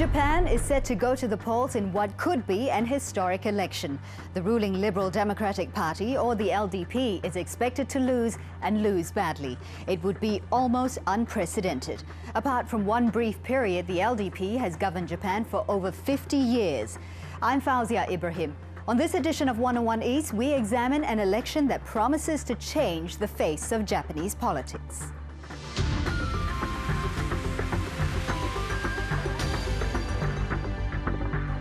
Japan is set to go to the polls in what could be an historic election. The ruling Liberal Democratic Party, or the LDP, is expected to lose and lose badly. It would be almost unprecedented. Apart from one brief period, the LDP has governed Japan for over 50 years. I'm Fauzia Ibrahim. On this edition of 101 East, we examine an election that promises to change the face of Japanese politics.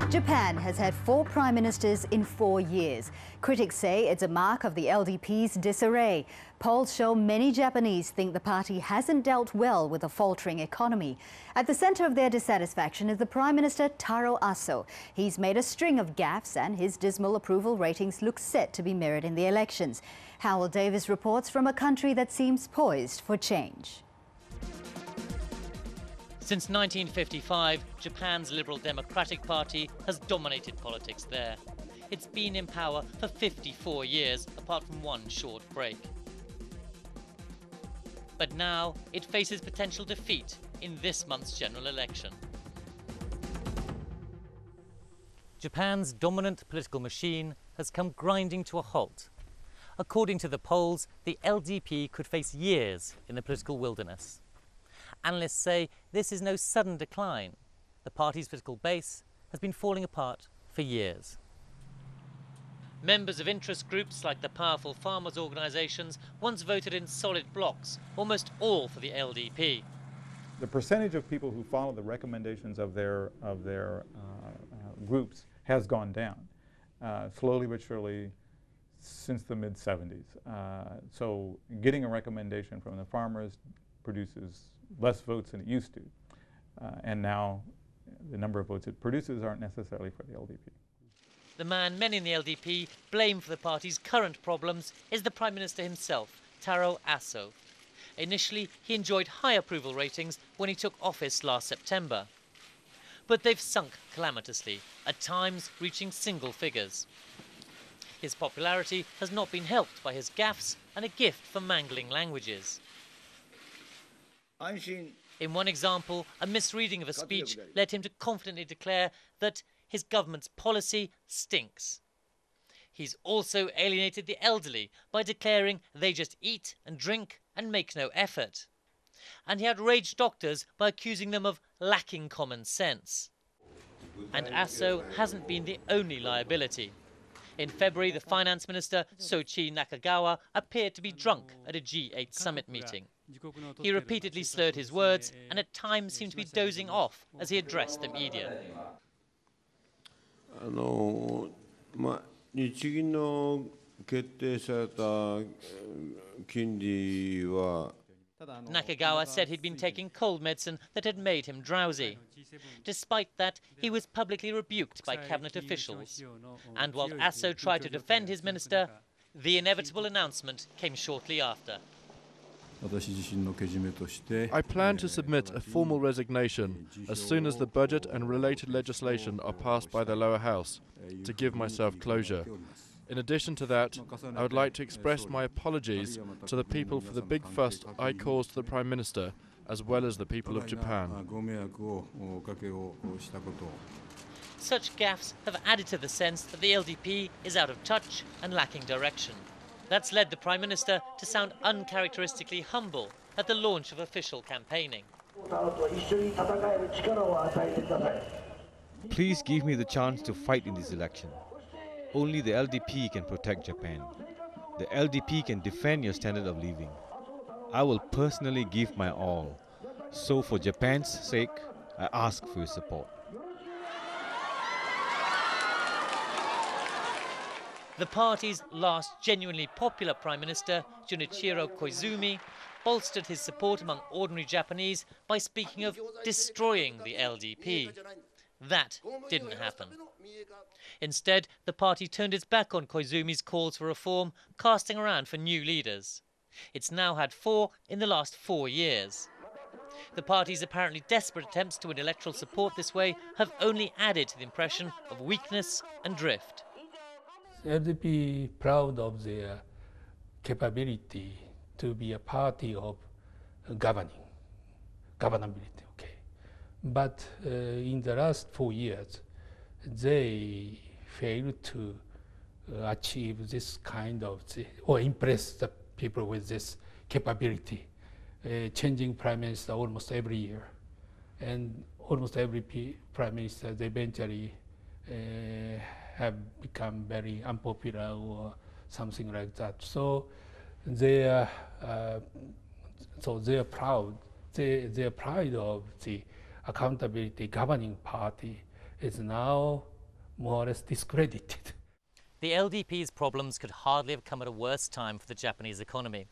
Japan has had 4 prime ministers in 4 years. Critics say it's a mark of the LDP's disarray. Polls show many Japanese think the party hasn't dealt well with a faltering economy. At the center of their dissatisfaction is the Prime Minister Taro. He's made a string of gaffes and his dismal approval ratings look set to be mirrored in the elections. Howell Davis reports from a country that seems poised for change. Since 1955, Japan's Liberal Democratic Party has dominated politics there. It's been in power for 54 years, apart from one short break. But now it faces potential defeat in this month's general election. Japan's dominant political machine has come grinding to a halt. According to the polls, the LDP could face years in the political wilderness. Analysts say this is no sudden decline. The party's political base has been falling apart for years. Members of interest groups like the powerful farmers' organisations once voted in solid blocks, almost all for the LDP. The percentage of people who follow the recommendations of their groups has gone down, slowly but surely, since the mid-70s. So getting a recommendation from the farmers produces less votes than it used to. And now the number of votes it produces aren't necessarily for the LDP. The man many in the LDP blame for the party's current problems is the Prime Minister himself, Taro. Initially, he enjoyed high approval ratings when he took office last September. But they've sunk calamitously, at times reaching single figures. His popularity has not been helped by his gaffes and a gift for mangling languages. In one example, a misreading of a speech led him to confidently declare that his government's policy stinks. He's also alienated the elderly by declaring they just eat and drink and make no effort. And he outraged doctors by accusing them of lacking common sense. And Aso hasn't been the only liability. In February, the finance minister, Soichi Nakagawa, appeared to be drunk at a G8 summit meeting. He repeatedly slurred his words and at times seemed to be dozing off as he addressed the media. Nakagawa said he'd been taking cold medicine that had made him drowsy. Despite that, he was publicly rebuked by cabinet officials. And while Aso tried to defend his minister, the inevitable announcement came shortly after. I plan to submit a formal resignation as soon as the budget and related legislation are passed by the lower house, to give myself closure. In addition to that, I would like to express my apologies to the people for the big fuss I caused the Prime Minister, as well as the people of Japan. Such gaffes have added to the sense that the LDP is out of touch and lacking direction. That's led the Prime Minister to sound uncharacteristically humble at the launch of official campaigning. Please give me the chance to fight in this election. Only the LDP can protect Japan. The LDP can defend your standard of living. I will personally give my all. So for Japan's sake, I ask for your support. The party's last genuinely popular Prime Minister, Junichiro Koizumi, bolstered his support among ordinary Japanese by speaking of destroying the LDP. That didn't happen. Instead, the party turned its back on Koizumi's calls for reform, casting around for new leaders. It's now had 4 in the last 4 years. The party's apparently desperate attempts to win electoral support this way have only added to the impression of weakness and drift. LDP proud of their capability to be a party of governability. Okay, But in the last 4 years, they failed to achieve this kind of, or impress the people with this capability, changing prime minister almost every year. And almost every prime minister, they eventually have become very unpopular or something like that. So they are proud. Their pride of the accountability governing party is now more or less discredited. The LDP's problems could hardly have come at a worse time for the Japanese economy.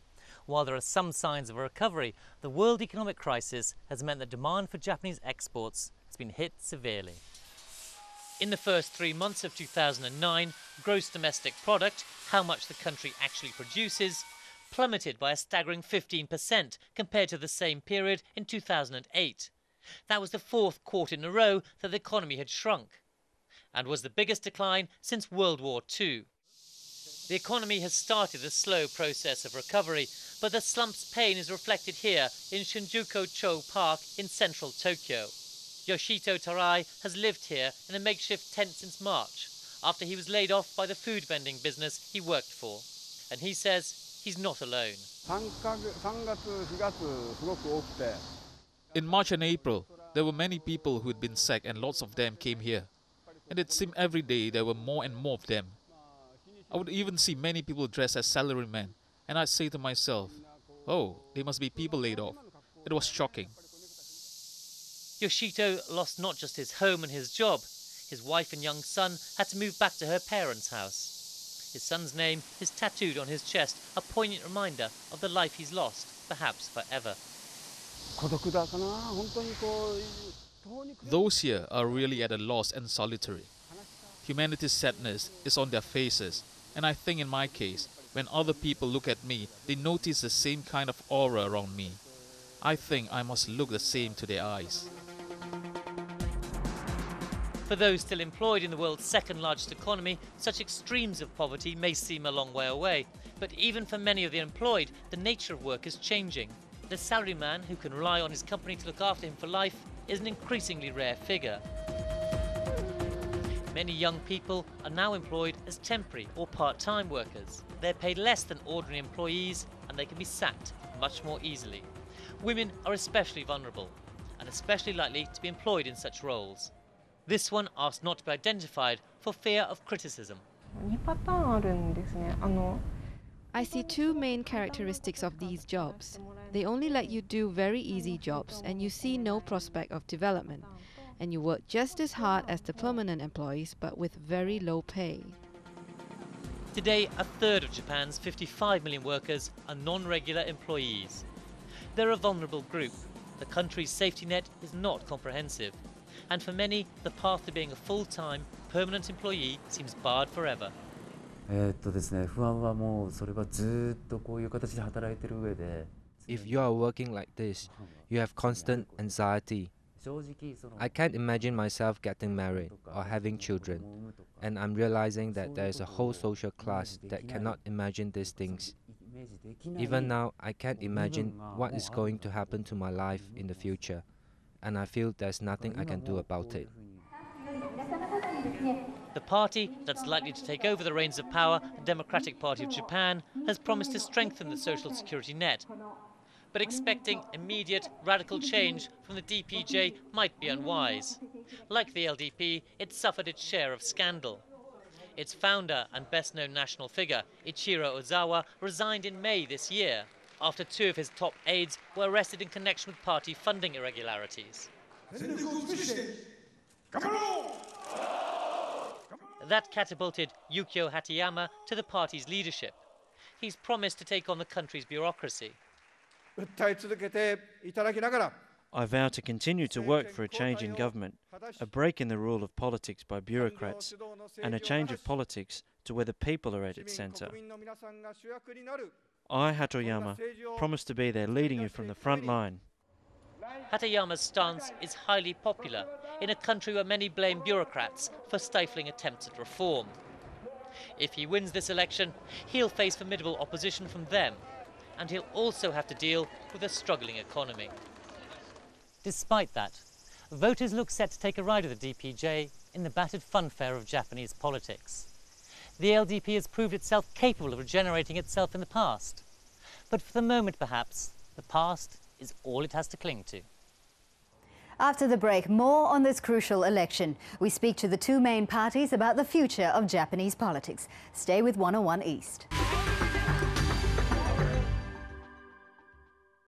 While there are some signs of a recovery, the world economic crisis has meant that demand for Japanese exports has been hit severely. In the first 3 months of 2009, gross domestic product, how much the country actually produces, plummeted by a staggering 15% compared to the same period in 2008. That was the 4th quarter in a row that the economy had shrunk, and was the biggest decline since World War II. The economy has started a slow process of recovery, but the slump's pain is reflected here in Shinjuku-cho Park in central Tokyo. YOSHITO TERAI has lived here in a makeshift tent since March, after he was laid off by the food vending business he worked for. And he says he's not alone. In March and April, there were many people who had been sacked and lots of them came here. And it seemed every day there were more and more of them. I would even see many people dressed as salarymen, and I'd say to myself, oh, they must be people laid off. It was shocking. YOSHITO lost not just his home and his job. His wife and young son had to move back to her parents' house. His son's name is tattooed on his chest, a poignant reminder of the life he's lost, perhaps forever. Those here are really at a loss and solitary. Humanity's sadness is on their faces, and I think in my case, when other people look at me, they notice the same kind of aura around me. I think I must look the same to their eyes. For those still employed in the world's second largest economy, such extremes of poverty may seem a long way away. But even for many of the employed, the nature of work is changing. The salaryman who can rely on his company to look after him for life is an increasingly rare figure. Many young people are now employed as temporary or part-time workers. They're paid less than ordinary employees and they can be sacked much more easily. Women are especially vulnerable and especially likely to be employed in such roles. This one asked not to be identified for fear of criticism. I see two main characteristics of these jobs. They only let you do very easy jobs and you see no prospect of development. And you work just as hard as the permanent employees but with very low pay. Today, a third of Japan's 55 million workers are non-regular employees. They're a vulnerable group. The country's safety net is not comprehensive. And for many, the path to being a full-time, permanent employee seems barred forever. If you are working like this, you have constant anxiety. I can't imagine myself getting married or having children, and I'm realizing that there is a whole social class that cannot imagine these things. Even now, I can't imagine what is going to happen to my life in the future, and I feel there's nothing I can do about it. The party that's likely to take over the reins of power, the Democratic Party of Japan, has promised to strengthen the social security net. But expecting immediate radical change from the DPJ might be unwise. Like the LDP, it suffered its share of scandal. Its founder and best-known national figure, Ichiro Ozawa, resigned in May this year after 2 of his top aides were arrested in connection with party funding irregularities. That catapulted YUKIO HATOYAMA to the party's leadership. He's promised to take on the country's bureaucracy. I vow to continue to work for a change in government, a break in the rule of politics by bureaucrats, and a change of politics to where the people are at its centre. I, Hatoyama, promise to be there leading you from the front line. Hatoyama's stance is highly popular in a country where many blame bureaucrats for stifling attempts at reform. If he wins this election, he'll face formidable opposition from them, and he'll also have to deal with a struggling economy. Despite that, voters look set to take a ride with the DPJ in the battered funfair of Japanese politics. The LDP has proved itself capable of regenerating itself in the past. But for the moment, perhaps, the past is all it has to cling to. After the break, more on this crucial election. We speak to the two main parties about the future of Japanese politics. Stay with 101 East.